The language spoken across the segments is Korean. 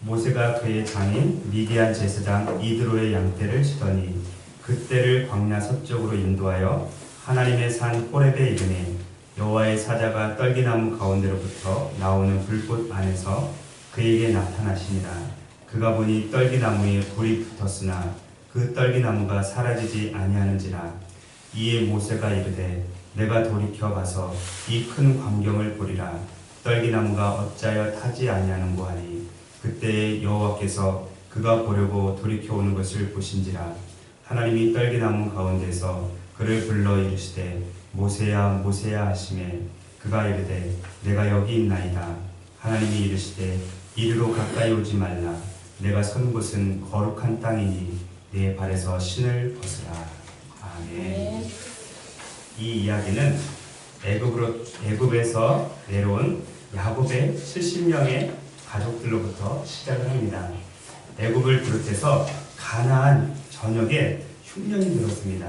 모세가 그의 장인 미디안 제사장 이드로의 양떼를 치더니 그떼를 광야 서쪽으로 인도하여 하나님의 산 호렙에 이르니 여호와의 사자가 떨기나무 가운데로부터 나오는 불꽃 안에서 그에게 나타나시니라. 그가 보니 떨기나무에 불이 붙었으나 그 떨기나무가 사라지지 아니하는지라. 이에 모세가 이르되 내가 돌이켜 가서 이 큰 광경을 보리라. 떨기나무가 어찌하여 타지 아니하는고 하니 그때에 여호와께서 그가 보려고 돌이켜 오는 것을 보신지라. 하나님이 떨기나무 가운데서 그를 불러 이르시되 모세야 모세야 하시매 그가 이르되 내가 여기 있나이다. 하나님이 이르시되 이리로 가까이 오지 말라. 내가 선 곳은 거룩한 땅이니 내 발에서 신을 벗으라. 아멘. 이 이야기는 애굽에서 내려온 야곱의 70명의 가족들로부터 시작을 합니다. 애굽을 비롯해서 가나안 전역에 흉년이 들었습니다.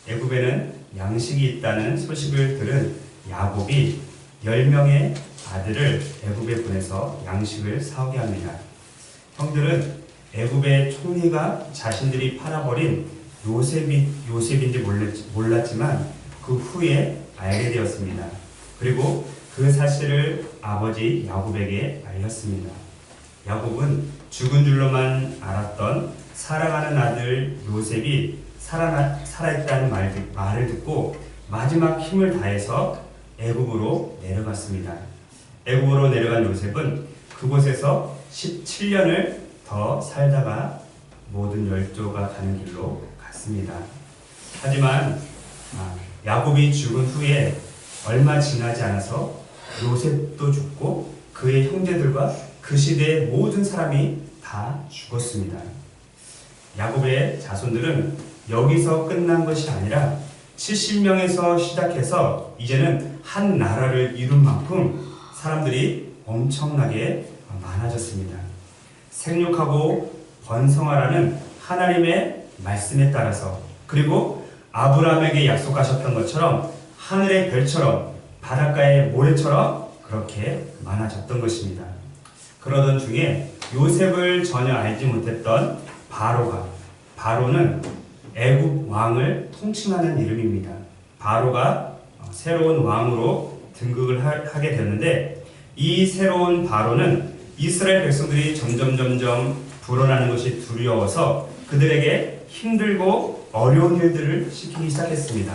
애굽에는 양식이 있다는 소식을 들은 야곱이 10명의 아들을 애굽에 보내서 양식을 사오게 합니다. 형들은 애굽의 총리가 자신들이 팔아버린 요셉인지 몰랐지만 그 후에 알게 되었습니다. 그리고 그 사실을 아버지 야곱에게 알렸습니다. 야곱은 죽은 줄로만 알았던 사랑하는 아들 요셉이 살아있다는 말을 듣고 마지막 힘을 다해서 애굽으로 내려갔습니다. 애굽으로 내려간 요셉은 그곳에서 17년을 더 살다가 모든 열조가 가는 길로 갔습니다. 하지만 야곱이 죽은 후에 얼마 지나지 않아서 요셉도 죽고 그의 형제들과 그 시대의 모든 사람이 다 죽었습니다. 야곱의 자손들은 여기서 끝난 것이 아니라 70명에서 시작해서 이제는 한 나라를 이룬 만큼 사람들이 엄청나게 많아졌습니다. 생육하고 번성하라는 하나님의 말씀에 따라서, 그리고 아브라함에게 약속하셨던 것처럼 하늘의 별처럼 바닷가의 모래처럼 그렇게 많아졌던 것입니다. 그러던 중에 요셉을 전혀 알지 못했던 바로는 애굽 왕을 통칭하는 이름입니다. 바로가 새로운 왕으로 등극을 하게 됐는데, 이 새로운 바로는 이스라엘 백성들이 점점 불어나는 것이 두려워서 그들에게 힘들고 어려운 일들을 시키기 시작했습니다.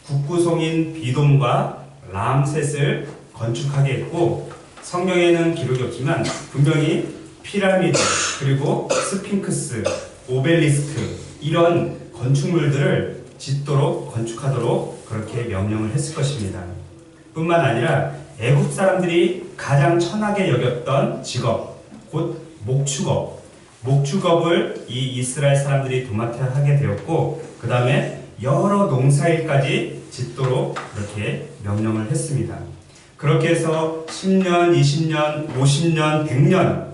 국구송인 비돔과 람셋을 건축하게 했고, 성경에는 기록이 없지만 분명히 피라미드, 그리고 스핑크스, 오벨리스크 이런 건축물들을 짓도록 건축하도록 그렇게 명령을 했을 것입니다. 뿐만 아니라 애굽 사람들이 가장 천하게 여겼던 직업, 곧 목축업을 이 이스라엘 사람들이 도맡아 하게 되었고, 그 다음에 여러 농사일까지 짓도록 그렇게 명령을 했습니다. 그렇게 해서 10년, 20년, 50년, 100년,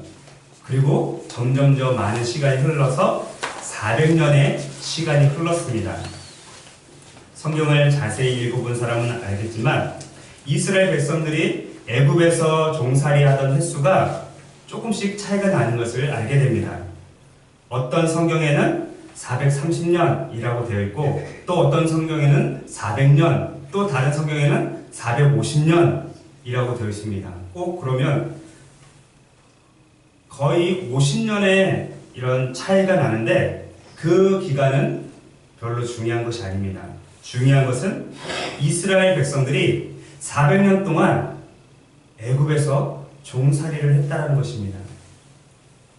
그리고 점점 더 많은 시간이 흘러서 400년의 시간이 흘렀습니다. 성경을 자세히 읽어본 사람은 알겠지만 이스라엘 백성들이 애굽에서 종살이 하던 횟수가 조금씩 차이가 나는 것을 알게 됩니다. 어떤 성경에는 430년이라고 되어 있고, 또 어떤 성경에는 400년, 또 다른 성경에는 450년이라고 되어 있습니다. 꼭 그러면 거의 50년의 이런 차이가 나는데 그 기간은 별로 중요한 것이 아닙니다. 중요한 것은 이스라엘 백성들이 400년 동안 애굽에서 종살이를 했다는 것입니다.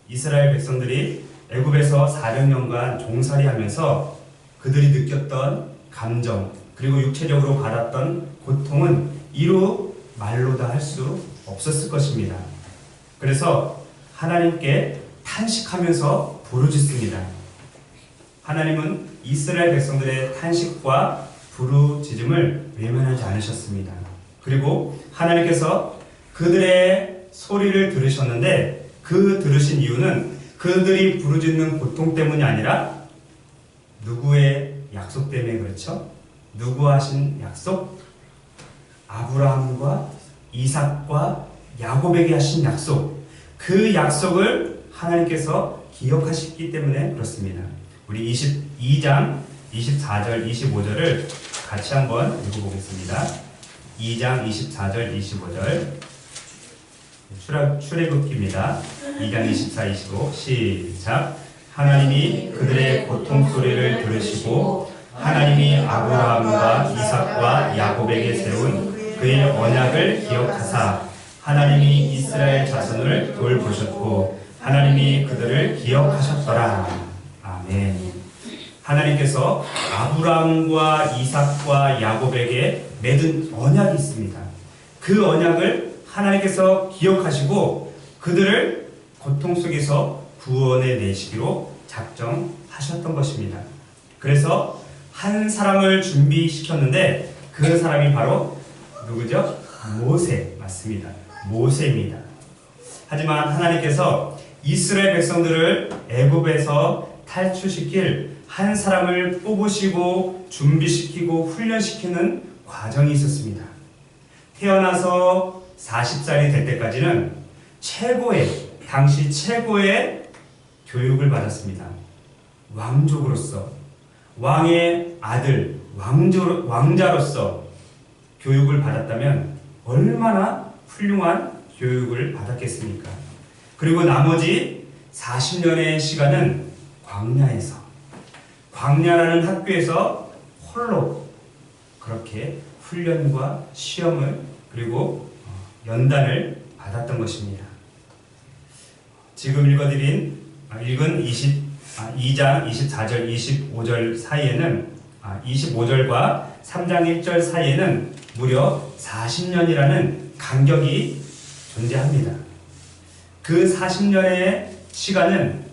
이스라엘 백성들이 애굽에서 400년간 종살이하면서 그들이 느꼈던 감정, 그리고 육체적으로 받았던 고통은 이루 말로 다 할 수 없었을 것입니다. 그래서 하나님께 탄식하면서 부르짖습니다. 하나님은 이스라엘 백성들의 탄식과 부르짖음을 외면하지 않으셨습니다. 그리고 하나님께서 그들의 소리를 들으셨는데, 그 들으신 이유는 그들이 부르짖는 고통 때문이 아니라 누구의 약속 때문에 그렇죠? 누구 하신 약속? 아브라함과 이삭과 야곱에게 하신 약속. 그 그 약속을 하나님께서 기억하셨기 때문에 그렇습니다. 우리 22장 24절 25절을 같이 한번 읽어보겠습니다. 2장 24절 25절 출애굽기입니다. 2장 24, 25 시작. 하나님이 그들의 고통 소리를 들으시고 하나님이 아브라함과 이삭과 야곱에게 세운 그의 언약을 기억하사 하나님이 이스라엘 자손을 돌보셨고 하나님이 그들을 기억하셨더라. 아멘. 하나님께서 아브라함과 이삭과 야곱에게 맺은 언약이 있습니다. 그 언약을 하나님께서 기억하시고 그들을 고통 속에서 구원해 내시기로 작정하셨던 것입니다. 그래서 한 사람을 준비시켰는데 그 사람이 바로 누구죠? 모세 맞습니다. 모세입니다. 하지만 하나님께서 이스라엘 백성들을 애굽에서 탈출시킬 한 사람을 뽑으시고 준비시키고 훈련시키는 과정이 있었습니다. 태어나서 40살이 될 때까지는 당시 최고의 교육을 받았습니다. 왕족으로서, 왕의 아들, 왕자로서 교육을 받았다면 얼마나 훌륭한 교육을 받았겠습니까? 그리고 나머지 40년의 시간은 광야라는 학교에서 홀로 그렇게 훈련과 시험을 그리고 연단을 받았던 것입니다. 지금 읽은 2장 24절 25절 사이에는 25절과 3장 1절 사이에는 무려 40년이라는 간격이 존재합니다. 그 40년의 시간은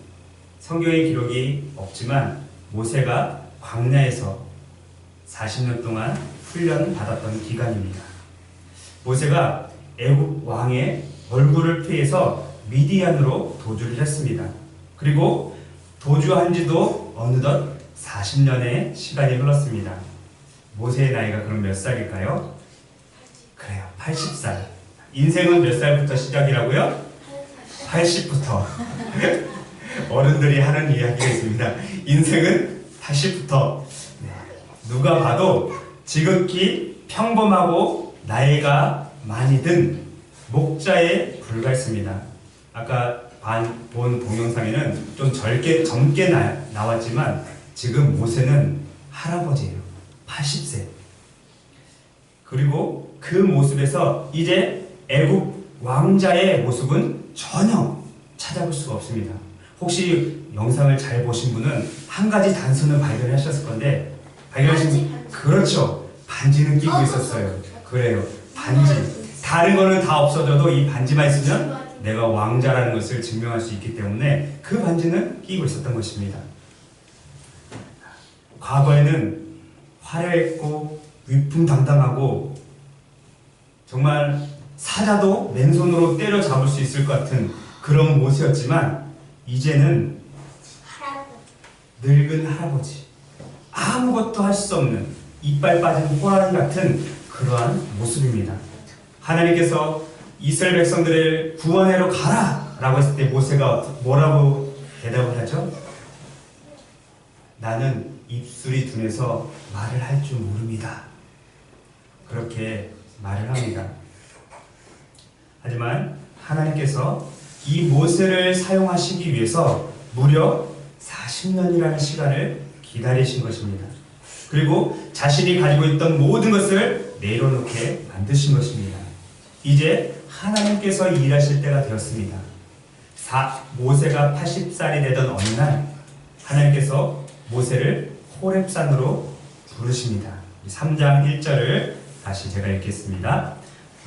성경의 기록이 없지만 모세가 광야에서 40년 동안 훈련받았던 기간입니다. 모세가 애굽 왕의 얼굴을 피해서 미디안으로 도주를 했습니다. 그리고 도주한 지도 어느덧 40년의 시간이 흘렀습니다. 모세의 나이가 그럼 몇 살일까요? 그래요, 80살. 인생은 몇 살부터 시작이라고요? 80부터. 어른들이 하는 이야기가 있습니다. 인생은 80부터. 누가 봐도 지극히 평범하고 나이가 많이 든 목자에 불과했습니다. 아까 본 동영상에는 좀 젊게 나왔지만 지금 모세는 할아버지예요. 80세. 그리고 그 모습에서 이제 애굽 왕자의 모습은 전혀 찾아볼 수가 없습니다. 혹시 영상을 잘 보신 분은 한 가지 단서는 발견하셨을 건데 그렇죠. 반지는 끼고 있었어요. 그래요. 반지. 다른 거는 다 없어져도 이 반지만 있으면 내가 왕자라는 것을 증명할 수 있기 때문에 그 반지는 끼고 있었던 것입니다. 과거에는 화려했고 위풍당당하고 정말 사자도 맨손으로 때려잡을 수 있을 것 같은 그런 모습이었지만 이제는 늙은 할아버지, 아무것도 할 수 없는 이빨 빠진 호랑이 같은 그러한 모습입니다. 하나님께서 이스라엘 백성들을 구원하러 가라 라고 했을 때 모세가 뭐라고 대답을 하죠? 나는 입술이 둔해서 말을 할 줄 모릅니다. 그렇게 말을 합니다. 하지만 하나님께서 이 모세를 사용하시기 위해서 무려 40년이라는 시간을 기다리신 것입니다. 그리고 자신이 가지고 있던 모든 것을 내려놓게 만드신 것입니다. 이제 하나님께서 일하실 때가 되었습니다. 모세가 80살이 되던 어느 날 하나님께서 모세를 호렙산으로 부르십니다. 3장 1절을 다시 제가 읽겠습니다.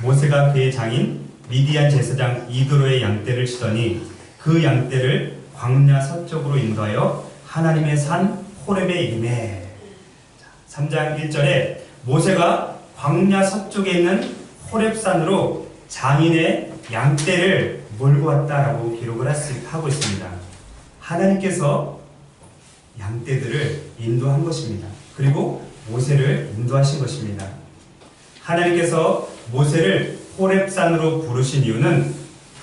모세가 그의 장인 미디안 제사장 이드로의 양떼를 치더니 그 양떼를 광야 서쪽으로 인도하여 하나님의 산 호렙에 이르매. 3장 1절에 모세가 광야 서쪽에 있는 호렙산으로 장인의 양떼를 몰고 왔다라고 기록을 하고 있습니다. 하나님께서 양떼들을 인도한 것입니다. 그리고 모세를 인도하신 것입니다. 하나님께서 모세를 호렙산으로 부르신 이유는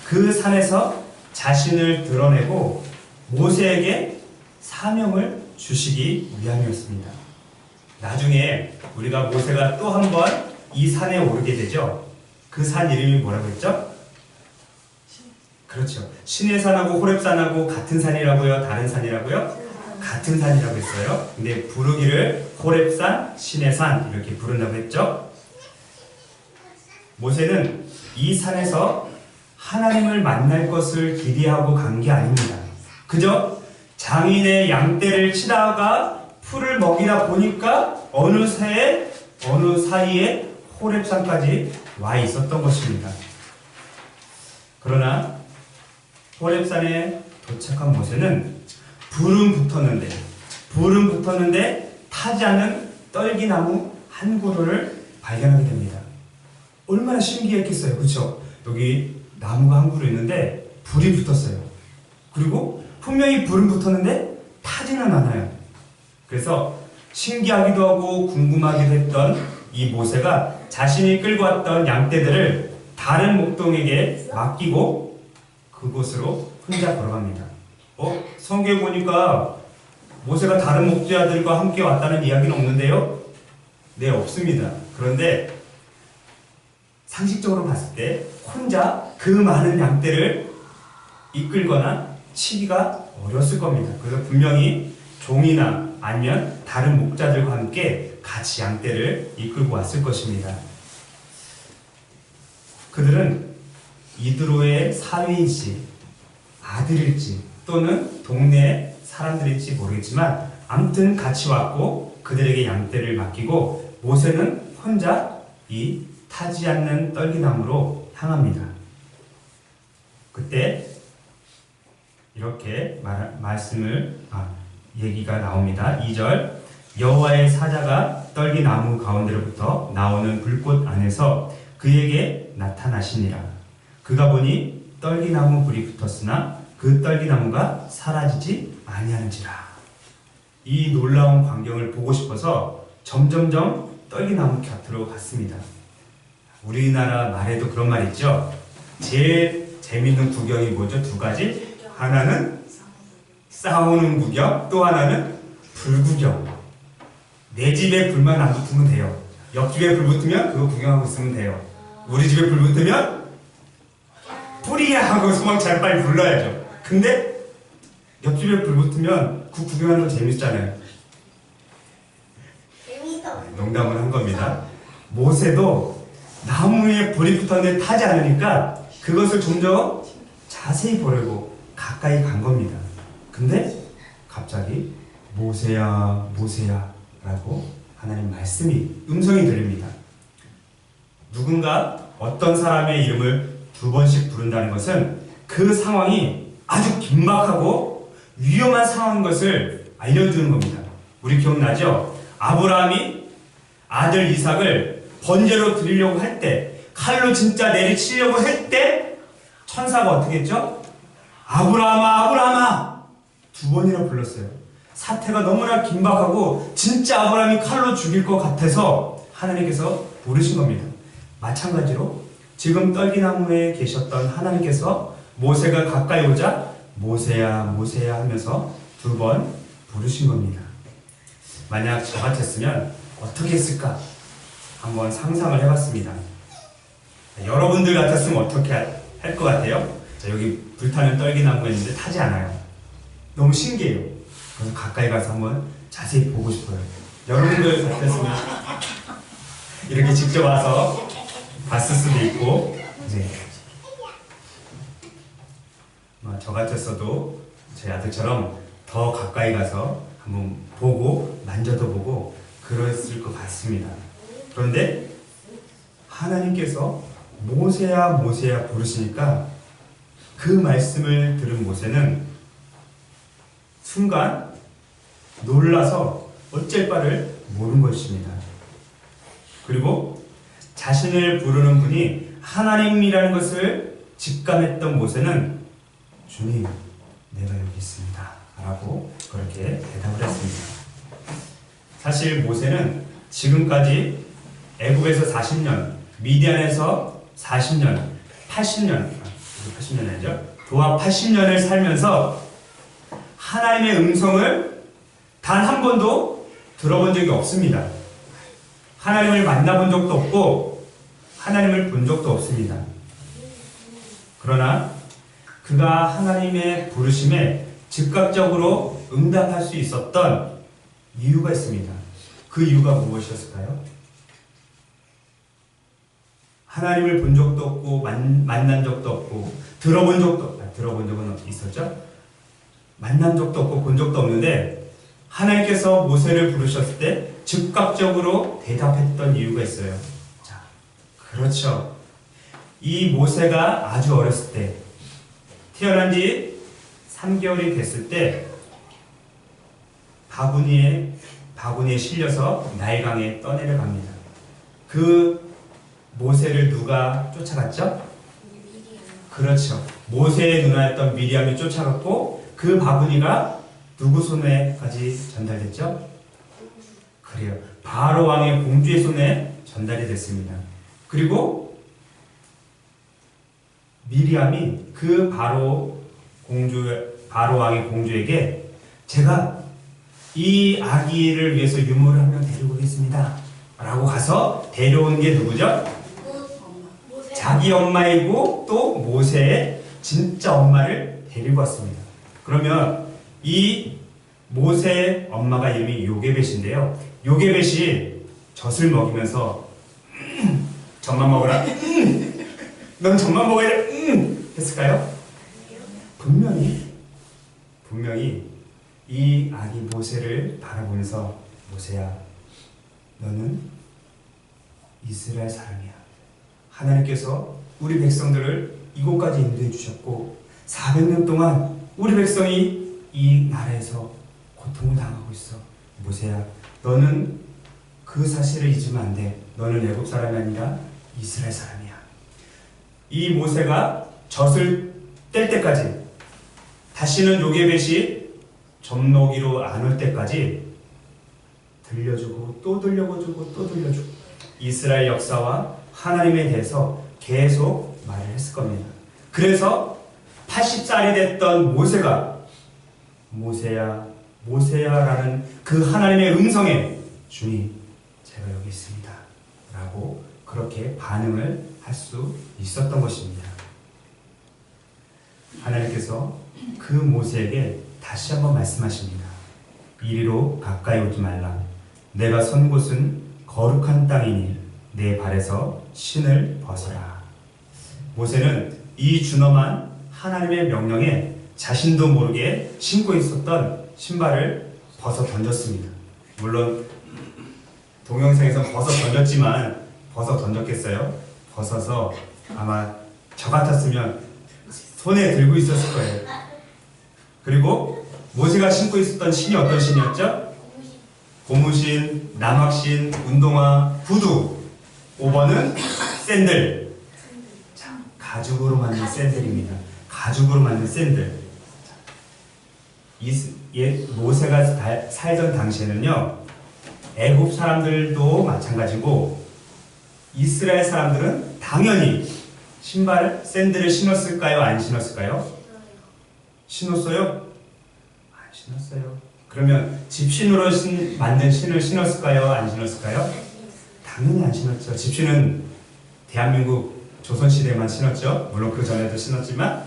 그 산에서 자신을 드러내고 모세에게 사명을 주시기 위함이었습니다. 나중에 우리가 모세가 또 한 번 이 산에 오르게 되죠. 그 산 이름이 뭐라고 했죠? 그렇죠. 시내산하고 호렙산하고 같은 산이라고요? 다른 산이라고요? 같은 산이라고 했어요. 근데 부르기를 호렙산, 시내산 이렇게 부른다고 했죠. 모세는 이 산에서 하나님을 만날 것을 기대하고 간 게 아닙니다. 그저 장인의 양떼를 치다가 풀을 먹이다 보니까 어느 사이에 호렙산까지 와 있었던 것입니다. 그러나 호렙산에 도착한 모세는 불은 붙었는데 타지 않는 떨기나무 한 그루를 발견하게 됩니다. 얼마나 신기했겠어요. 그렇죠? 여기 나무가 한 그루 있는데 불이 붙었어요. 그리고 분명히 불은 붙었는데 타지는 않아요. 그래서 신기하기도 하고 궁금하기도 했던 이 모세가 자신이 끌고 왔던 양떼들을 다른 목동에게 맡기고 그곳으로 혼자 걸어갑니다. 성경에 보니까 모세가 다른 목자들과 함께 왔다는 이야기는 없는데요? 네, 없습니다. 그런데 상식적으로 봤을 때 혼자 그 많은 양떼를 이끌거나 치기가 어려웠을 겁니다. 그래서 분명히 종이나 아니면 다른 목자들과 함께 같이 양떼를 이끌고 왔을 것입니다. 그들은 이드로의 사위일지 아들일지 또는 동네 사람들일지 모르겠지만 아무튼 같이 왔고 그들에게 양떼를 맡기고 모세는 혼자 이 타지 않는 떨기나무로 향합니다. 그때 이렇게 얘기가 나옵니다. 2절 여호와의 사자가 떨기나무 가운데로부터 나오는 불꽃 안에서 그에게 나타나시니라. 그가 보니 떨기나무 불이 붙었으나 그 떨기나무가 사라지지 아니하는지라. 이 놀라운 광경을 보고 싶어서 점점점 떨기나무 곁으로 갔습니다. 우리나라 말에도 그런 말 있죠. 제일 재밌는 구경이 뭐죠? 두 가지. 하나는 싸우는 구경, 또 하나는 불구경. 내 집에 불만 안 붙으면 돼요. 옆집에 불 붙으면 그거 구경하고 있으면 돼요. 우리 집에 불 붙으면 뿌리야 하고 소방차를 빨리 불러야죠. 근데 옆집에 불 붙으면 그 구경하는 거 재밌잖아요. 농담을 한 겁니다. 모세도 나무에 불이 붙었는데 타지 않으니까 그것을 좀 더 자세히 보려고 가까이 간 겁니다. 근데 갑자기 모세야 모세야 라고 하나님 음성이 들립니다. 누군가 어떤 사람의 이름을 두 번씩 부른다는 것은 그 상황이 아주 긴박하고 위험한 상황인 것을 알려주는 겁니다. 우리 기억나죠? 아브라함이 아들 이삭을 번제로 드리려고 할 때, 칼로 진짜 내리치려고 할 때 천사가 어떻게 했죠? 아브라함아 아브라함아 두 번이나 불렀어요. 사태가 너무나 긴박하고 진짜 아브라함이 칼로 죽일 것 같아서 하나님께서 부르신 겁니다. 마찬가지로 지금 떨기나무에 계셨던 하나님께서 모세가 가까이 오자 모세야 모세야 하면서 두 번 부르신 겁니다. 만약 저 같았으면 어떻게 했을까? 한번 상상을 해봤습니다. 여러분들 같았으면 어떻게 할 것 같아요? 자, 여기 불타는 떨기나무가 있는데 타지 않아요. 너무 신기해요. 그래서 가까이 가서 한번 자세히 보고 싶어요. 여러분들 같았으면 이렇게 직접 와서 봤을 수도 있고, 네. 저 같았어도 제 아들처럼 더 가까이 가서 한번 보고 만져도 보고 그랬을 것 같습니다. 그런데 하나님께서 모세야 모세야 부르시니까 그 말씀을 들은 모세는 순간 놀라서 어쩔 바를 모른 것입니다. 그리고 자신을 부르는 분이 하나님이라는 것을 직감했던 모세는 주님, 내가 여기 있습니다 라고 그렇게 대답을 했습니다. 사실 모세는 지금까지 애굽에서 40년, 미디안에서 40년, 80년 아니죠? 도합 80년을 살면서 하나님의 음성을 단 한 번도 들어본 적이 없습니다. 하나님을 만나본 적도 없고 하나님을 본 적도 없습니다. 그러나 그가 하나님의 부르심에 즉각적으로 응답할 수 있었던 이유가 있습니다. 그 이유가 무엇이었을까요? 하나님을 본 적도 없고 만난 적도 없고 들어본 적은 있었죠? 만난 적도 없고 본 적도 없는데 하나님께서 모세를 부르셨을 때 즉각적으로 대답했던 이유가 있어요. 자, 그렇죠. 이 모세가 아주 어렸을 때 태어난 지 3개월이 됐을 때 바구니에 실려서 나일강에 떠내려갑니다. 그 모세를 누가 쫓아갔죠? 그렇죠. 모세의 누나였던 미리암이 쫓아갔고 그 바구니가 누구 손에까지 전달됐죠? 그래요. 바로 왕의 공주의 손에 전달이 됐습니다. 그리고 미리암이 그 바로 왕의 공주에게 제가 이 아기를 위해서 유모를 한 명 데리고 오겠습니다 라고 가서 데려온 게 누구죠? 자기 엄마이고 또 모세의 진짜 엄마를 데리고 왔습니다. 그러면 이 모세의 엄마가 이름이 요게벳인데요. 요게벳이 젖을 먹이면서 젖만 먹어라. 넌 젖만 먹어야 돼. 했을까요? 분명히 이 아기 모세를 바라보면서 모세야, 너는 이스라엘 사람이야. 하나님께서 우리 백성들을 이곳까지 인도해 주셨고 400년 동안 우리 백성이 이 나라에서 고통을 당하고 있어. 모세야, 너는 그 사실을 잊으면 안 돼. 너는 애굽 사람이 아니라 이스라엘 사람이야. 이 모세가 젖을 뗄 때까지 다시는 요게벳이 젖먹이로 안 올 때까지 들려주고 또 들려주고 또 들려주고 이스라엘 역사와 하나님에 대해서 계속 말을 했을 겁니다. 그래서 80살이 됐던 모세가 모세야 모세야 라는 그 하나님의 음성에 주님 제가 여기 있습니다 라고 그렇게 반응을 할 수 있었던 것입니다. 하나님께서 그 모세에게 다시 한번 말씀하십니다. 이리로 가까이 오지 말라. 내가 선 곳은 거룩한 땅이니 내 발에서 신을 벗어라. 모세는 이 준엄한 하나님의 명령에 자신도 모르게 신고 있었던 신발을 벗어 던졌습니다. 물론 동영상에서 벗어 던졌겠어요? 벗어서 아마 저 같았으면 손에 들고 있었을 거예요. 그리고 모세가 신고 있었던 신이 어떤 신이었죠? 고무신, 남학신, 운동화, 구두. 5번은 샌들. 자, 가죽으로 만든 샌들입니다. 가죽으로 만든 샌들. 모세가 살던 당시에는요, 애굽 사람들도 마찬가지고 이스라엘 사람들은 당연히 샌들을 신었을까요? 안 신었을까요? 신었어요? 안 신었어요. 그러면 집신으로 만든 신을 신었을까요? 안 신었을까요? 당연히 안 신었죠. 집신은 대한민국 조선시대만 신었죠. 물론 그 전에도 신었지만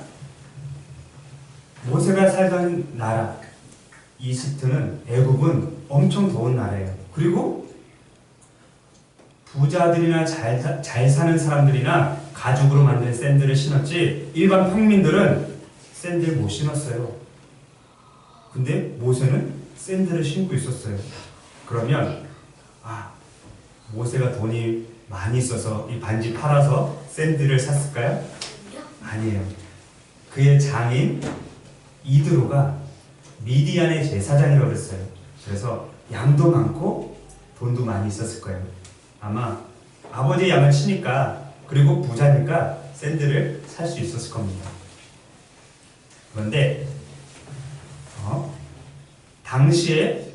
모세가 살던 나라 이집트는 애굽은 엄청 더운 나라예요. 그리고 부자들이나 잘 사는 사람들이나 가죽으로 만든 샌들을 신었지 일반 평민들은 샌들 못 신었어요. 근데 모세는 샌들을 신고 있었어요. 그러면 모세가 돈이 많이 있어서 이 반지 팔아서 샌들을 샀을까요? 아니에요. 그의 장인 이드로가 미디안의 제사장이라고 그랬어요. 그래서 양도 많고 돈도 많이 있었을 거예요. 아마 아버지의 양을 치니까 그리고 부자니까 샌들을 살 수 있었을 겁니다. 그런데 당시에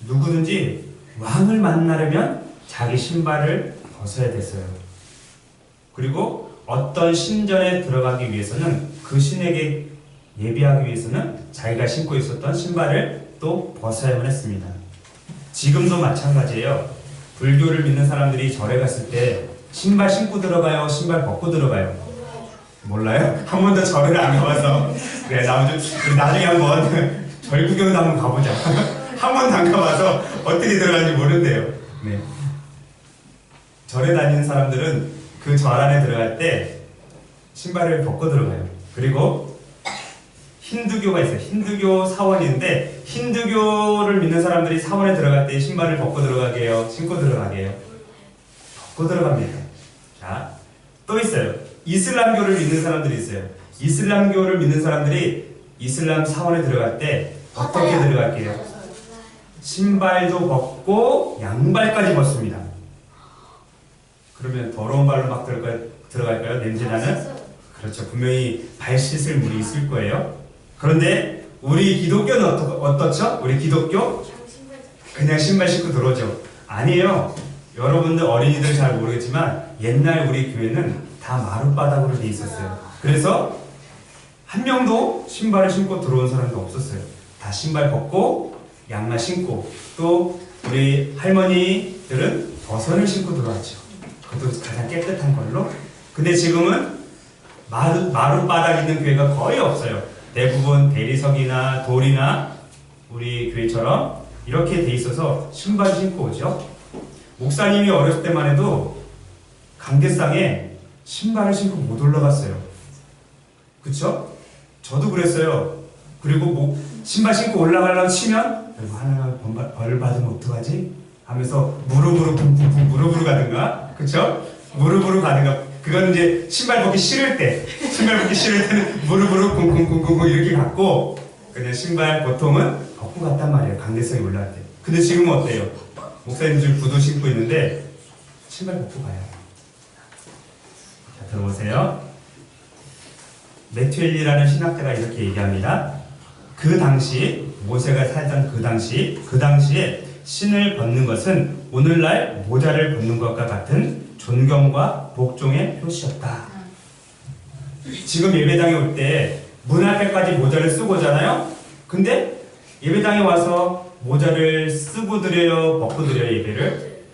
누구든지 왕을 만나려면 자기 신발을 벗어야 됐어요. 그리고 어떤 신전에 들어가기 위해서는 그 신에게 예배하기 위해서는 자기가 신고 있었던 신발을 또 벗어야만 했습니다. 지금도 마찬가지예요. 불교를 믿는 사람들이 절에 갔을 때 신발 신고 들어가요? 신발 벗고 들어가요? 몰라요? 한 번도 절을 안 가봐서 그래 우리 나중에 한번 절 구경도 한번 가보자. 한 번도 안 가봐서 어떻게 들어가는지 모른대요. 네. 절에 다니는 사람들은 그 절 안에 들어갈 때 신발을 벗고 들어가요. 그리고 힌두교가 있어요. 힌두교 사원인데 힌두교를 믿는 사람들이 사원에 들어갈 때 신발을 벗고 들어가게 해요? 신고 들어가게 해요? 벗고 들어갑니다. 자, 또 있어요. 이슬람교를 믿는 사람들이 있어요. 이슬람교를 믿는 사람들이 이슬람 사원에 들어갈 때 어떻게 들어갈게요? 신발도 벗고 양발까지 벗습니다. 그러면 더러운 발로 막 들어갈까요? 냄새나는? 그렇죠. 분명히 발 씻을 물이 있을 거예요. 그런데 우리 기독교는 어떻죠? 우리 기독교? 그냥 신발 신고 들어오죠. 아니에요. 여러분들 어린이들 잘 모르겠지만 옛날 우리 교회는 다 마룻바닥으로 돼 있었어요. 그래서 한 명도 신발을 신고 들어온 사람도 없었어요. 다 신발 벗고 양말 신고 또 우리 할머니들은 버선을 신고 들어왔죠. 그것도 가장 깨끗한 걸로. 근데 지금은 마룻바닥 있는 교회가 거의 없어요. 대부분 대리석이나 돌이나 우리 교회처럼 이렇게 돼 있어서 신발 신고 오죠. 목사님이 어렸을 때만 해도 강대상에 신발을 신고 못 올라갔어요. 그쵸? 저도 그랬어요. 그리고 신발 신고 올라가려고 치면 하나가 벌 받으면 어떡하지? 하면서 무릎으로 붕붕붕 무릎으로 가든가, 그쵸? 무릎으로 가든가. 그거는 이제 신발 벗기 싫을 때는 무릎으로 쿵쿵쿵쿵 이렇게 갔고, 그냥 신발 보통은 벗고 갔단 말이에요. 강대성이 올라갈 때. 근데 지금은 어때요? 목사님들 구두 신고 있는데 신발 벗고 가요. 자, 들어보세요. 메투엘리라는 신학자가 이렇게 얘기합니다. 그 당시 모세가 살던 그 당시에 신을 벗는 것은 오늘날 모자를 벗는 것과 같은 존경과 복종의 표시였다. 지금 예배당에 올 때 문 앞에까지 모자를 쓰고 오잖아요. 근데 예배당에 와서 모자를 쓰고 드려요, 벗고 드려요, 예배를?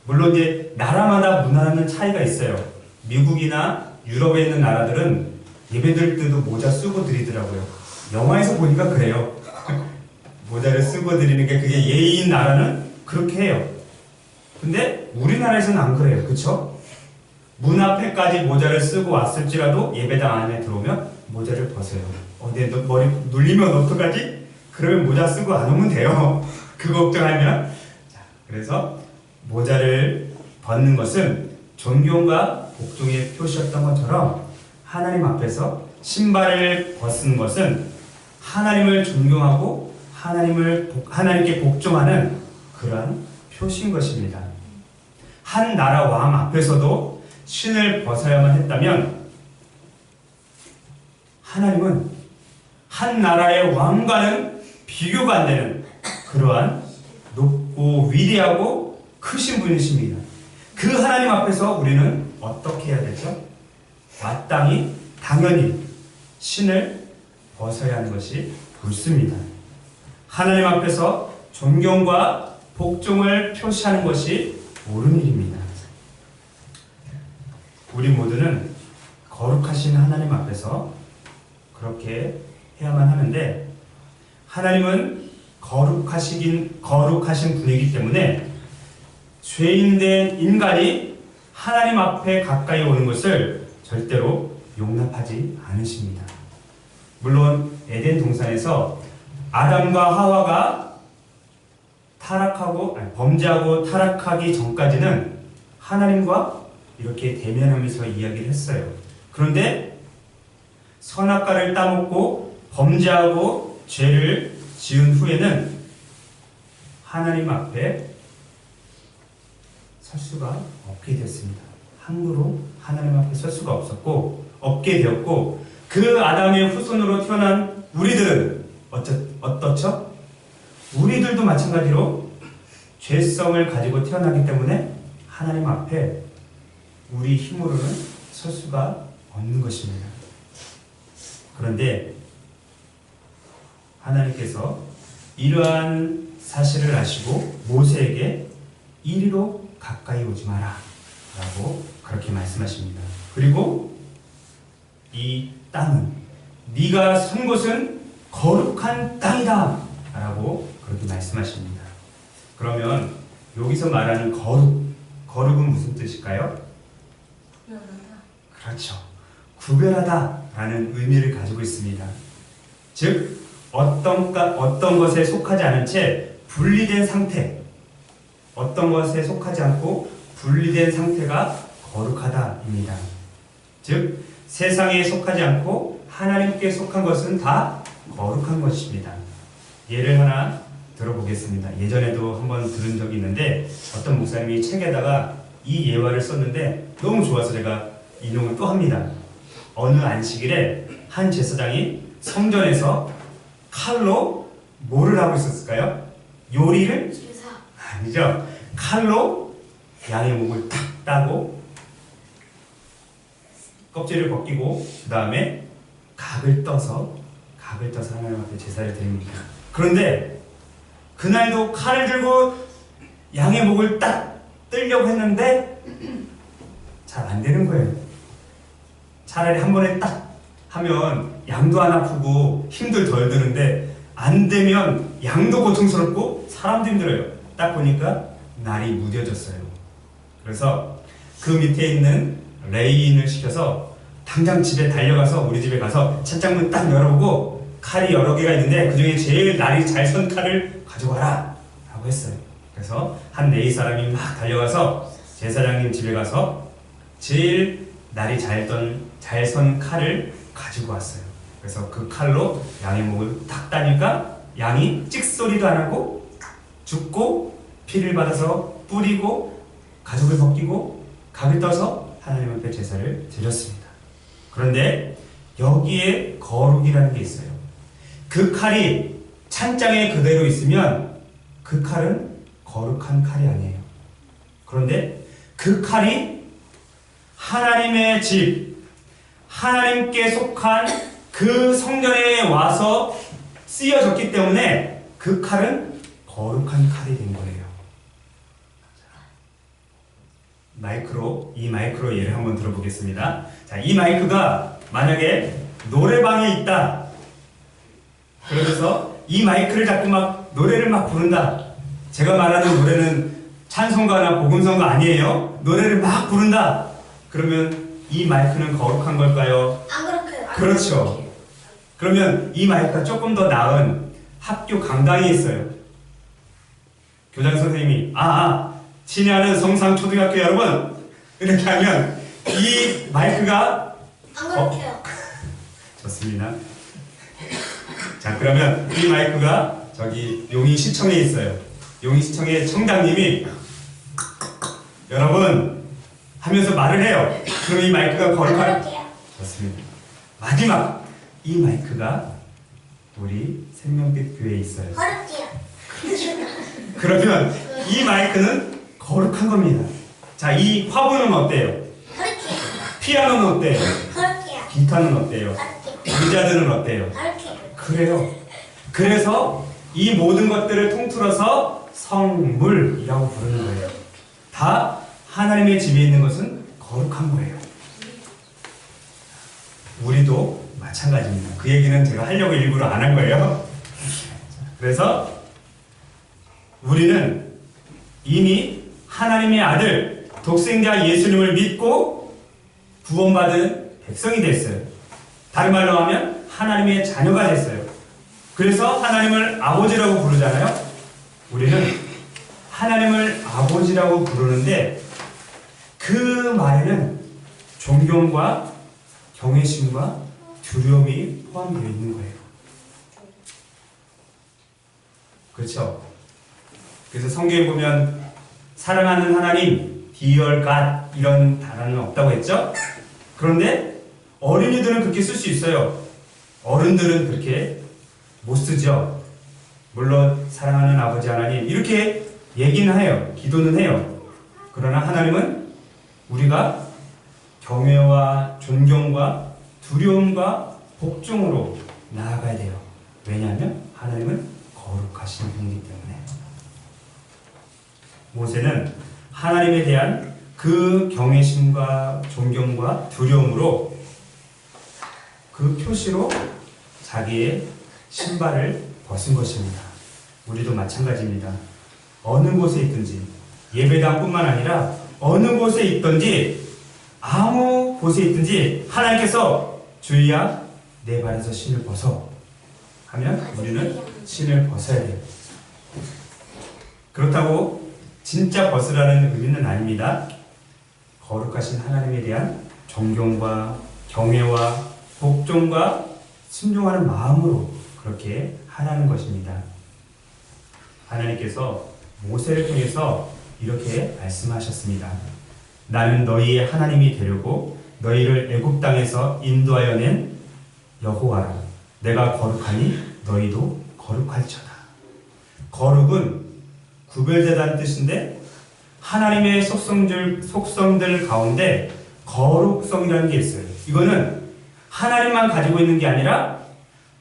물론 이제 나라마다 문화는 차이가 있어요. 미국이나 유럽에 있는 나라들은 예배드릴 때도 모자 쓰고 드리더라고요. 영화에서 보니까 그래요. 모자를 쓰고 드리는 게 그게 예의인 나라는 그렇게 해요. 근데 우리나라에서는 안 그래요. 그쵸? 문 앞에까지 모자를 쓰고 왔을지라도 예배당 안에 들어오면 모자를 벗어요. 어디에 머리 눌리면 어떡하지? 그러면 모자 쓰고 안 오면 돼요. 그 걱정하면. 자, 그래서 모자를 벗는 것은 존경과 복종의 표시였던 것처럼 하나님 앞에서 신발을 벗는 것은 하나님을 존경하고 하나님께 복종하는 그러한 표시인 것입니다. 한 나라 왕 앞에서도 신을 벗어야만 했다면 하나님은 한 나라의 왕과는 비교가 안 되는 그러한 높고 위대하고 크신 분이십니다. 그 하나님 앞에서 우리는 어떻게 해야 되죠? 마땅히 당연히 신을 벗어야 하는 것이 옳습니다. 하나님 앞에서 존경과 복종을 표시하는 것이 옳은 일입니다. 우리 모두는 거룩하신 하나님 앞에서 그렇게 해야만 하는데 하나님은 거룩하신 분이기 때문에 죄인된 인간이 하나님 앞에 가까이 오는 것을 절대로 용납하지 않으십니다. 물론 에덴 동산에서 아담과 하와가 범죄하고 타락하기 전까지는 하나님과 이렇게 대면하면서 이야기를 했어요. 그런데 선악과를 따먹고 범죄하고 죄를 지은 후에는 하나님 앞에 설 수가 없게 됐습니다. 함부로 하나님 앞에 설 수가 없게 되었고 그 아담의 후손으로 태어난 우리들은 어떻죠? 우리들도 마찬가지로 죄성을 가지고 태어나기 때문에 하나님 앞에 우리 힘으로는 설 수가 없는 것입니다. 그런데 하나님께서 이러한 사실을 아시고 모세에게 이리로 가까이 오지 마라 라고 그렇게 말씀하십니다. 그리고 이 땅은 네가 선 곳은 거룩한 땅이다 라고 그렇게 말씀하십니다. 그러면 여기서 말하는 거룩은 무슨 뜻일까요? 구별하다. 그렇죠. 구별하다 라는 의미를 가지고 있습니다. 즉 어떤 것에 속하지 않은 채 분리된 상태, 어떤 것에 속하지 않고 분리된 상태가 거룩하다입니다. 즉 세상에 속하지 않고 하나님께 속한 것은 다 거룩한 것입니다. 예를 하나 들어보겠습니다. 예전에도 한번 들은 적이 있는데 어떤 목사님이 책에다가 이 예화를 썼는데 너무 좋아서 제가 인용을 또 합니다. 어느 안식일에 한 제사장이 성전에서 칼로 뭐를 하고 있었을까요? 요리를? 제사. 아니죠. 칼로 양의 목을 탁 따고 껍질을 벗기고 그 다음에 각을 떠서 하나님 앞에 제사를 드립니다. 그런데 그날도 칼을 들고 양의 목을 딱 뜨려고 했는데 잘 안 되는 거예요. 차라리 한 번에 딱 하면 양도 안 아프고 힘도 덜 드는데 안 되면 양도 고통스럽고 사람도 힘들어요. 딱 보니까 날이 무뎌졌어요. 그래서 그 밑에 있는 레이인을 시켜서 당장 집에 달려가서 우리 집에 가서 찬장문 딱 열어보고 칼이 여러 개가 있는데 그 중에 제일 날이 잘 선 칼을 가져와라 라고 했어요. 그래서 한 레이 사람이 막 달려가서 제사장님 집에 가서 제일 날이 잘 선 칼을 가지고 왔어요. 그래서 그 칼로 양의 목을 탁 따니까 양이 찍소리도 안 하고 죽고 피를 받아서 뿌리고 가죽을 벗기고 각을 떠서 하나님 앞에 제사를 드렸습니다. 그런데 여기에 거룩이라는 게 있어요. 그 칼이 찬장에 그대로 있으면 그 칼은 거룩한 칼이 아니에요. 그런데 그 칼이 하나님의 집, 하나님께 속한 그 성전에 와서 쓰여졌기 때문에 그 칼은 거룩한 칼이 된 거예요. 이 마이크로 예를 한번 들어보겠습니다. 자, 이 마이크가 만약에 노래방에 있다. 그러면서 이 마이크를 잡고 막 노래를 막 부른다. 제가 말하는 노래는 찬송가나 복음성가 아니에요. 노래를 막 부른다. 그러면 이 마이크는 거룩한 걸까요? 안 그렇게요. 그렇죠. 그러면 이 마이크가 조금 더 나은 학교 강당에 있어요. 교장 선생님이 친애하는 성상초등학교 여러분 이렇게 하면 이 마이크가 안 그렇게요. 좋습니다. 자, 그러면 이 마이크가 저기 용인시청에 있어요. 용인시청의 청장님이 여러분 하면서 말을 해요. 그럼 이 마이크가 거룩한? 좋습니다. 마지막 이 마이크가 우리 생명빛 교회에 있어요. 거룩해요. 그러면 이 마이크는 거룩한 겁니다. 자, 이 화분은 어때요? 거룩해요. 피아노는 어때요? 거룩해요. 기타는 어때요? 거룩해요. 의자들은 어때요? 거룩해요. 그래요. 그래서 이 모든 것들을 통틀어서 성물이라고 부르는 거예요. 다 하나님의 집에 있는 것은 거룩한 거예요. 우리도 마찬가지입니다. 그 얘기는 제가 하려고 일부러 안 한 거예요. 그래서 우리는 이미 하나님의 아들 독생자 예수님을 믿고 구원받은 백성이 됐어요. 다른 말로 하면 하나님의 자녀가 됐어요. 그래서 하나님을 아버지라고 부르잖아요. 우리는 하나님을 아버지라고 부르는데 그 말에는 존경과 경외심과 두려움이 포함되어 있는 거예요. 그렇죠? 그래서 성경에 보면 사랑하는 하나님, Dear God 이런 단어는 없다고 했죠? 그런데 어린이들은 그렇게 쓸 수 있어요. 어른들은 그렇게 못 쓰죠. 물론 사랑하는 아버지 하나님 이렇게 얘기는 해요. 기도는 해요. 그러나 하나님은 우리가 경외와 존경과 두려움과 복종으로 나아가야 돼요. 왜냐하면 하나님은 거룩하신 분이기 때문에. 모세는 하나님에 대한 그 경외심과 존경과 두려움으로 그 표시로 자기의 신발을 벗은 것입니다. 우리도 마찬가지입니다. 어느 곳에 있든지 예배당뿐만 아니라 어느 곳에 있든지 아무 곳에 있든지 하나님께서 주의야 내 발에서 신을 벗어 하면 우리는 신을 벗어야 돼요. 그렇다고 진짜 벗으라는 의미는 아닙니다. 거룩하신 하나님에 대한 존경과 경외와 복종과 순종하는 마음으로 그렇게 하라는 것입니다. 하나님께서 모세를 통해서 이렇게 말씀하셨습니다. 나는 너희의 하나님이 되려고 너희를 애굽 땅에서 인도하여 낸 여호와라. 내가 거룩하니 너희도 거룩할지어다. 거룩은 구별되다는 뜻인데 하나님의 속성들 가운데 거룩성이라는 게 있어요. 이거는 하나님만 가지고 있는 게 아니라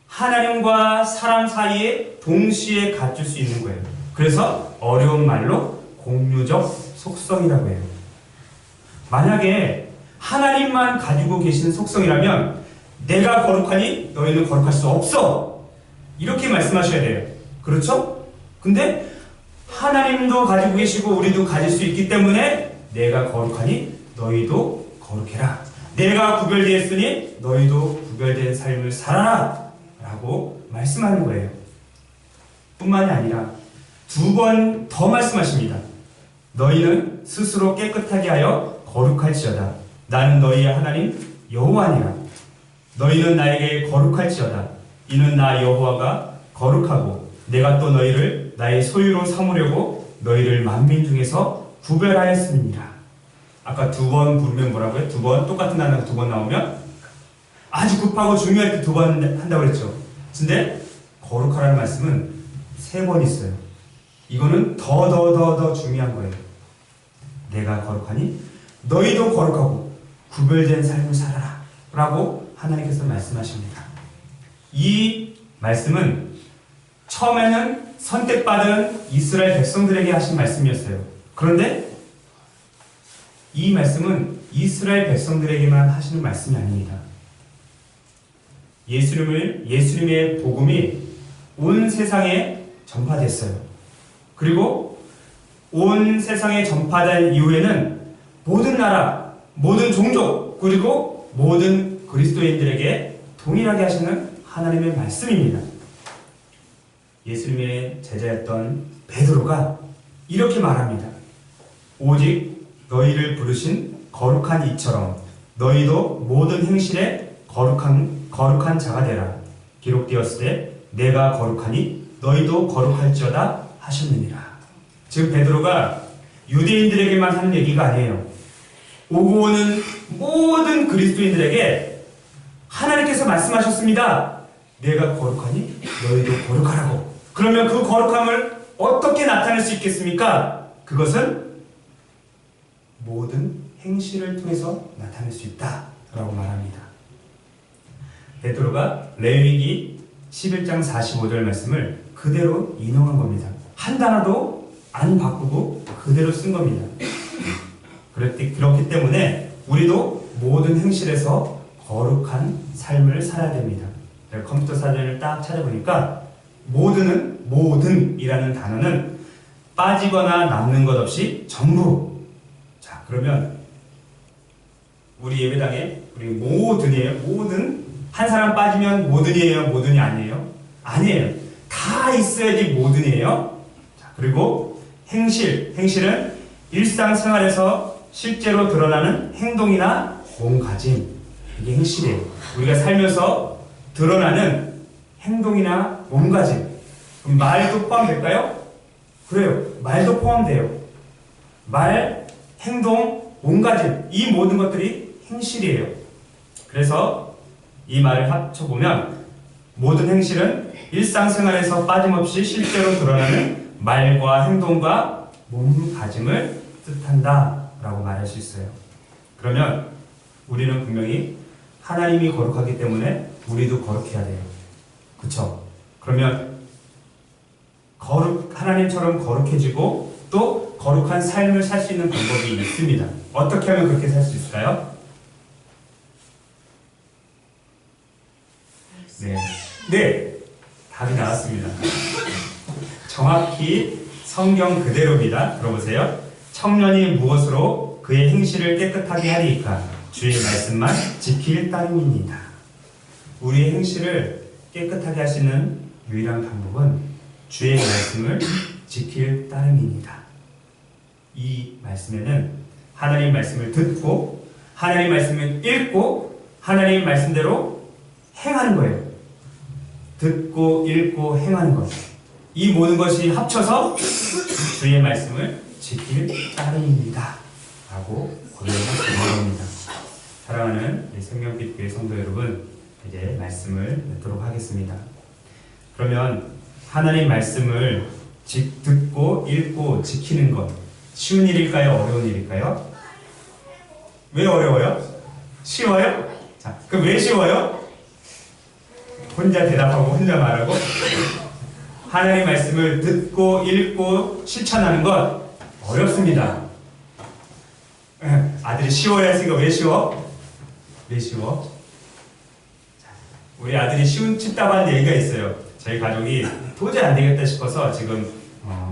하나님과 사람 사이에 동시에 갖출 수 있는 거예요. 그래서 어려운 말로 공유적 속성이라고 해요. 만약에 하나님만 가지고 계신 속성이라면 내가 거룩하니 너희는 거룩할 수 없어. 이렇게 말씀하셔야 돼요. 그렇죠? 근데 하나님도 가지고 계시고 우리도 가질 수 있기 때문에 내가 거룩하니 너희도 거룩해라. 내가 구별되었으니 너희도 구별된 삶을 살아라. 라고 말씀하는 거예요. 뿐만이 아니라 두 번 더 말씀하십니다. 너희는 스스로 깨끗하게 하여 거룩할지어다. 나는 너희의 하나님 여호와니라. 너희는 나에게 거룩할지어다. 이는 나 여호와가 거룩하고 내가 또 너희를 나의 소유로 삼으려고 너희를 만민 중에서 구별하였음이니라. 아까 두 번 부르면 뭐라고요? 두 번 똑같은 단어가 두 번 나오면 아주 급하고 중요할 때 두 번 한다고 그랬죠. 근데 거룩하라는 말씀은 세 번 있어요. 이거는 더 중요한 거예요. 내가 거룩하니 너희도 거룩하고 구별된 삶을 살아라 라고 하나님께서 말씀하십니다. 이 말씀은 처음에는 선택받은 이스라엘 백성들에게 하신 말씀이었어요. 그런데 이 말씀은 이스라엘 백성들에게만 하시는 말씀이 아닙니다. 예수님의 복음이 온 세상에 전파됐어요. 그리고 온 세상에 전파된 이후에는 모든 나라, 모든 종족, 그리고 모든 그리스도인들에게 동일하게 하시는 하나님의 말씀입니다. 예수님의 제자였던 베드로가 이렇게 말합니다. 오직 너희를 부르신 거룩한 이처럼 너희도 모든 행실에 거룩한 자가 되라. 기록되었을 때 내가 거룩하니 너희도 거룩할지어다 하셨느니라. 지금 베드로가 유대인들에게만 하는 얘기가 아니에요. 오고 오는 모든 그리스도인들에게 하나님께서 말씀하셨습니다. 내가 거룩하니 너희도 거룩하라고. 그러면 그 거룩함을 어떻게 나타낼 수 있겠습니까? 그것은 모든 행실을 통해서 나타낼 수 있다라고 말합니다. 베드로가 레위기 11장 45절 말씀을 그대로 인용한 겁니다. 한 단어도 안 바꾸고 그대로 쓴 겁니다. 그렇기 때문에 우리도 모든 행실에서 거룩한 삶을 살아야 됩니다. 제가 컴퓨터 사전을 딱 찾아보니까 모든이라는 단어는 빠지거나 남는 것 없이 전부. 자, 그러면 우리 예배당에 우리 모든이에요. 모든. 한 사람 빠지면 모든이에요. 모든이 아니에요. 아니에요. 다 있어야지 모든이에요. 자, 그리고 행실은 일상생활에서 실제로 드러나는 행동이나 몸가짐. 이게 행실이에요. 우리가 살면서 드러나는 행동이나 몸가짐. 그럼 말도 포함될까요? 그래요. 말도 포함돼요. 말, 행동, 몸가짐. 이 모든 것들이 행실이에요. 그래서 이 말을 합쳐보면 모든 행실은 일상생활에서 빠짐없이 실제로 드러나는 말과 행동과 몸가짐을 뜻한다 라고 말할 수 있어요. 그러면 우리는 분명히 하나님이 거룩하기 때문에 우리도 거룩해야 돼요. 그쵸? 그러면 하나님처럼 거룩해지고 또 거룩한 삶을 살 수 있는 방법이 있습니다. 어떻게 하면 그렇게 살 수 있을까요? 네, 답이 나왔습니다. 정확히 성경 그대로입니다. 들어보세요. 청년이 무엇으로 그의 행실을 깨끗하게 하리이까? 주의 말씀만 지킬 따름입니다. 우리의 행실을 깨끗하게 하시는 유일한 방법은 주의 말씀을 지킬 따름입니다. 이 말씀에는 하나님 말씀을 듣고 하나님 말씀을 읽고 하나님 말씀대로 행하는 거예요. 듣고 읽고 행하는 것. 이 모든 것이 합쳐서 주의 말씀을 지킬 따름입니다. 라고 고백하는 겁니다. 사랑하는 생명빛교회 성도 여러분, 이제 말씀을 맺도록 하겠습니다. 그러면 하나님 말씀을 듣고 읽고 지키는 것, 쉬운 일일까요? 어려운 일일까요? 왜 어려워요? 쉬워요? 자, 그럼 왜 쉬워요? 혼자 대답하고 혼자 말하고 하나님 말씀을 듣고 읽고 실천하는 것 어렵습니다. 아들이 쉬워야 했으니까 왜 쉬워? 왜 쉬워? 우리 아들이 쉽다고 하는 얘기가 있어요. 저희 가족이 도저히 안 되겠다 싶어서 지금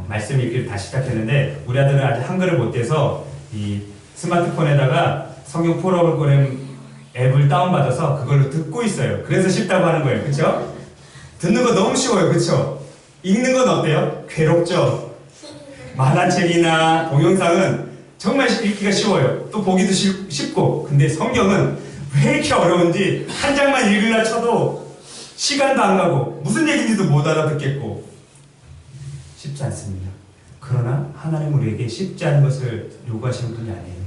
말씀 읽기를 다시 시작했는데 우리 아들은 아직 한글을 못 돼서 이 스마트폰에다가 성경 프로그램 앱을 다운받아서 그걸로 듣고 있어요. 그래서 쉽다고 하는 거예요. 그쵸? 듣는 거 너무 쉬워요. 그쵸? 읽는 건 어때요? 괴롭죠? 만화책이나 동영상은 정말 읽기가 쉬워요. 또 보기도 쉽고. 근데 성경은 왜 이렇게 어려운지 한 장만 읽으려 쳐도 시간도 안 가고 무슨 얘기인지도 못 알아듣겠고 쉽지 않습니다. 그러나 하나님은 우리에게 쉽지 않은 것을 요구하시는 분이 아니에요.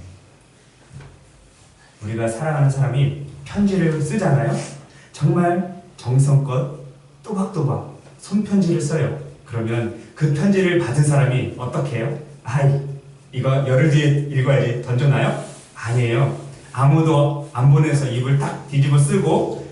우리가 사랑하는 사람이 편지를 쓰잖아요. 정말 정성껏 또박또박 손편지를 써요. 그러면 그 편지를 받은 사람이 어떻게 해요? 이거 열흘 뒤에 읽어야지 던져놔요? 아니에요. 아무도 안 보내서 입을 딱 뒤집어 쓰고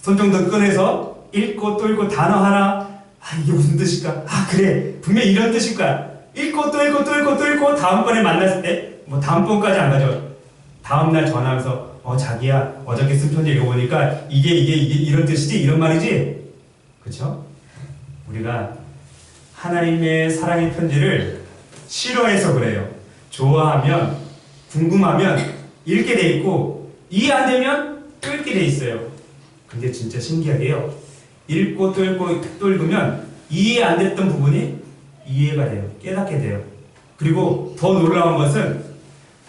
손정도 꺼내서 읽고 또 읽고 단어 하나 이게 무슨 뜻일까? 그래 분명히 이런 뜻일 거야. 읽고 또 읽고 또 읽고 또 읽고 다음번에 만났을 때 뭐 다음번까지 안 가죠. 다음날 전화하면서 자기야 어저께 쓴 편지 읽어보니까 이게 이런 뜻이지? 이런 말이지? 그쵸? 우리가 하나님의 사랑의 편지를 싫어해서 그래요. 좋아하면 궁금하면 읽게 돼 있고 이해 안 되면 또 읽게 돼 있어요. 근데 진짜 신기하게요. 읽고 또 읽고 또 읽으면 이해 안 됐던 부분이 이해가 돼요. 깨닫게 돼요. 그리고 더 놀라운 것은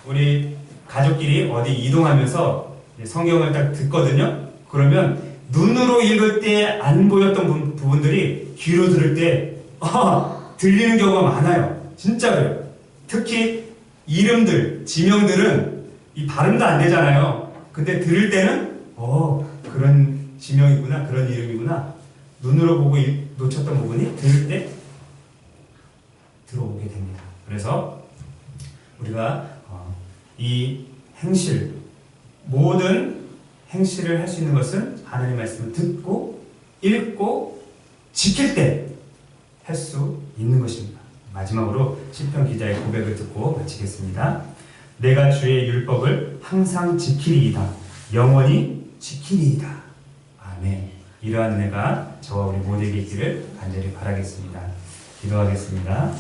우리 가족끼리 어디 이동하면서 성경을 딱 듣거든요. 그러면 눈으로 읽을 때 안 보였던 부분들이 귀로 들을 때 들리는 경우가 많아요. 진짜 그래요. 특히 이름들, 지명들은 이 발음도 안 되잖아요. 근데 들을 때는 그런 지명이구나, 그런 이름이구나. 눈으로 보고 놓쳤던 부분이 들을 때 들어오게 됩니다. 그래서 우리가 이 행실, 모든 행실을 할 수 있는 것은 하나님의 말씀을 듣고 읽고 지킬 때 할 수 있는 것입니다. 마지막으로 시편 기자의 고백을 듣고 마치겠습니다. 내가 주의 율법을 항상 지키리이다. 영원히 지키리이다. 아멘. 이러한 은혜가 저와 우리 모두에게 있기를 간절히 바라겠습니다. 기도하겠습니다.